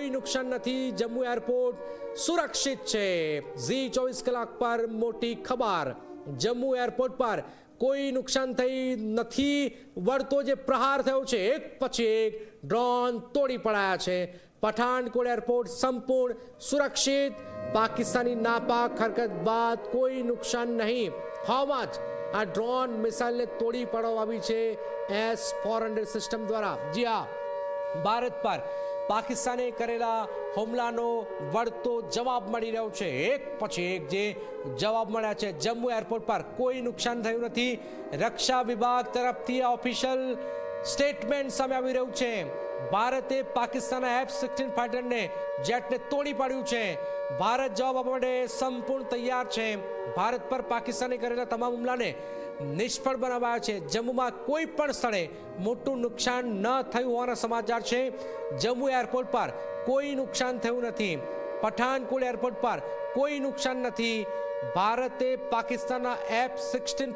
કોઈ નુકસાન નથી, જમ્મુ એરપોર્ટ સુરક્ષિત છે। ઝી 24 કલાક પર મોટી ખબર, જમ્મુ એરપોર્ટ પર કોઈ નુકસાન થઈ નથી। વળતો જે પ્રહાર થયો છે, એક પછી એક ડ્રોન તોડી પડાયા છે। પઠાનકોટ એરપોર્ટ સંપૂર્ણ સુરક્ષિત, પાકિસ્તાની નાપાક હરકત બાદ કોઈ નુકસાન નહીં। હવામાં જ આ ડ્રોન મિસાઇલને તોડી પાડવામાં આવી છે S-400 સિસ્ટમ દ્વારા। જી હા, ભારત પર પાકિસ્તાને કરેલા હુમલાનો વળતો જવાબ મળી રહ્યો છે, એક પછી એક જે જવાબ મળ્યા છે। જમ્મુ એરપોર્ટ પર કોઈ નુકસાન થયું નથી, રક્ષા વિભાગ તરફથી ઓફિશિયલ સ્ટેટમેન્ટ સામે આવી રહ્યું છે। ભારતે પાકિસ્તાનના F-16 ફાઇટરને જેટને તોડી પાડ્યું છે। ભારત જવાબ આપવા માટે સંપૂર્ણ તૈયાર છે। ભારત પર પાકિસ્તાને કરેલા તમામ હુમલાને નિષ્ફળ બનાવાયા છે। જમ્મુમાં કોઈ પણ સ્થળે મોટું નુકસાન ન થયું હોવાના સમાચાર છે। જમ્મુ એરપોર્ટ પર કોઈ નુકસાન થયું નથી, પઠાનકોટ એરપોર્ટ પર કોઈ નુકસાન નથી। ભારતે પાકિસ્તાનના F-16